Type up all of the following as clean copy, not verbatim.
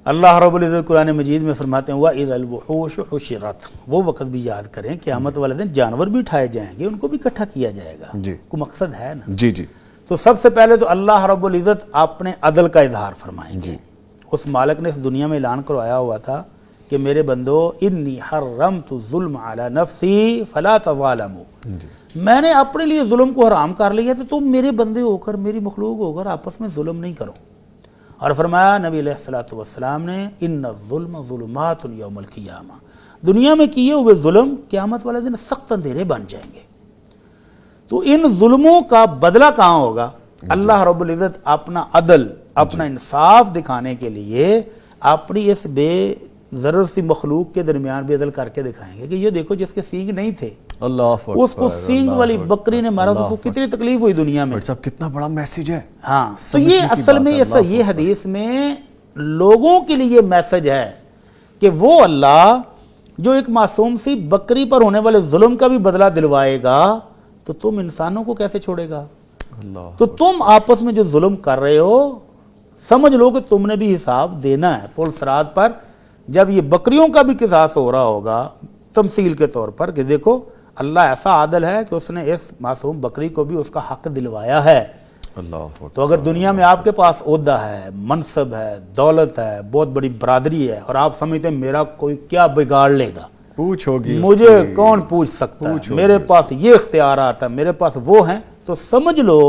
اللہ رب العزت قرآن مجید میں فرماتے ہیں وَإِذَا الْوُحُوشُ حُشِرَتْ، وہ وقت بھی یاد کریں قیامت والے دن جانور بھی اٹھائے جائیں گے، ان کو بھی اکٹھا کیا جائے گا، کوئی مقصد ہے نا۔ جی جی۔ تو سب سے پہلے تو اللہ رب العزت اپنے عدل کا اظہار فرمائیں گے۔ اس مالک نے اس دنیا میں اعلان کروایا ہوا تھا کہ میرے بندو انی حرمت الظلم علی نفسی فلا تظالموا، میں نے اپنے لیے ظلم کو حرام کر لیا تو تم میرے بندے ہو کر، میری مخلوق ہو کر آپس میں ظلم نہیں کرو۔ اور فرمایا نبی علیہ الصلوۃ والسلام نے ان الظلم ظلمات یوم القیامہ، دنیا میں کیے ہوئے ظلم قیامت والے دن سخت اندھیرے بن جائیں گے۔ تو ان ظلموں کا بدلہ کہاں ہوگا؟ اللہ رب العزت اپنا عدل، اپنا انصاف دکھانے کے لیے اپنی اس بے ضرر سی مخلوق کے درمیان بھی عدل کر کے دکھائیں گے کہ یہ دیکھو جس کے سینگ نہیں تھے، اللہ اس کو سینگ والی بکری نے مارا تو اس کو کتنی تکلیف ہوئی دنیا میں۔ صاحب کتنا بڑا میسج ہے۔ ہاں، تو یہ اصل میں یہ حدیث میں لوگوں کے لیے میسج ہے کہ وہ اللہ جو ایک معصوم سی بکری پر ہونے والے ظلم کا بھی بدلہ دلوائے گا تو تم انسانوں کو کیسے چھوڑے گا؟ تو تم آپس میں جو ظلم کر رہے ہو سمجھ لو کہ تم نے بھی حساب دینا ہے پل صراط پر، جب یہ بکریوں کا بھی قصاص ہو رہا ہوگا تمثیل کے طور پر کہ دیکھو اللہ ایسا عادل ہے کہ اس نے اس معصوم بکری کو بھی اس کا حق دلوایا ہے۔ تو اگر دنیا میں آپ کے پاس عہدہ ہے، منصب ہے، دولت ہے، بہت بڑی برادری ہے اور آپ سمجھتے ہیں میرا کوئی کیا بگاڑ لے گا، پوچھ ہوگی مجھے کون پوچھ سکتا ہے، میرے پاس یہ اختیارات ہیں، میرے پاس وہ ہیں، تو سمجھ لو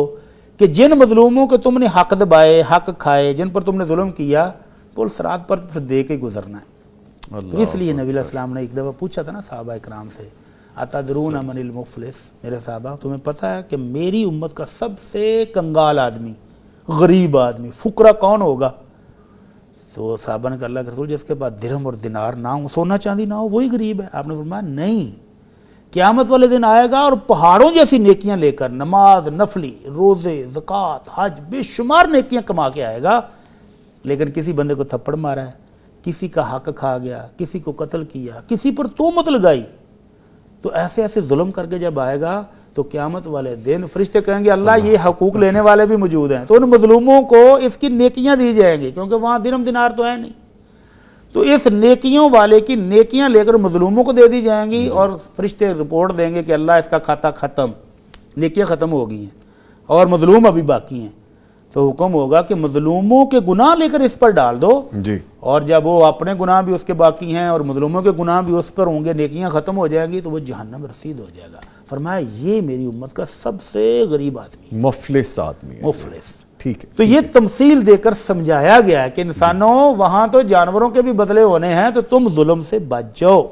کہ جن مظلوموں کے تم نے حق دبائے، حق کھائے، جن پر تم نے ظلم کیا، پل صراط پر پھر دے کے گزرنا ہے۔ تو اس لیے نبی علیہ السلام نے ایک دفعہ پوچھا تھا نا صحابہ اکرام سے اتدرون من المفلس، میرے صحابہ تمہیں پتہ ہے کہ میری امت کا سب سے کنگال آدمی، غریب آدمی، فقرا کون ہوگا؟ تو صحابہ نے کہا اللہ کے رسول جس کے پاس درہم اور دینار نہ ہو، سونا چاندی نہ ہو، وہی غریب ہے۔ آپ نے فرمایا نہیں، قیامت والے دن آئے گا اور پہاڑوں جیسی نیکیاں لے کر، نماز، نفلی، روزے، زکوٰۃ، حج، بے شمار نیکیاں کما کے آئے گا، لیکن کسی بندے کو تھپڑ مارا ہے، کسی کا حق کھا گیا، کسی کو قتل کیا، کسی پر تہمت لگائی، تو ایسے ایسے ظلم کر کے جب آئے گا تو قیامت والے دن فرشتے کہیں گے اللہ یہ حقوق لینے والے بھی موجود ہیں، تو ان مظلوموں کو اس کی نیکیاں دی جائیں گی کیونکہ وہاں درہم دینار تو ہے نہیں، تو اس نیکیوں والے کی نیکیاں لے کر مظلوموں کو دے دی جائیں گی اور فرشتے رپورٹ دیں گے کہ اللہ اس کا کھاتا ختم، نیکیاں ختم ہو گئی ہیں اور مظلوم ابھی باقی ہیں، تو حکم ہوگا کہ مظلوموں کے گناہ لے کر اس پر ڈال دو، اور جب وہ اپنے گناہ بھی اس کے باقی ہیں اور مظلوموں کے گناہ بھی اس پر ہوں گے، نیکیاں ختم ہو جائیں گی تو وہ جہنم رسید ہو جائے گا۔ فرمایا یہ میری امت کا سب سے غریب آدمی، مفلس آدمی ہے، مفلس۔ ٹھیک ہے، تو یہ تمثیل دے کر سمجھایا گیا ہے کہ انسانوں وہاں تو جانوروں کے بھی بدلے ہونے ہیں تو تم ظلم سے بچ جاؤ۔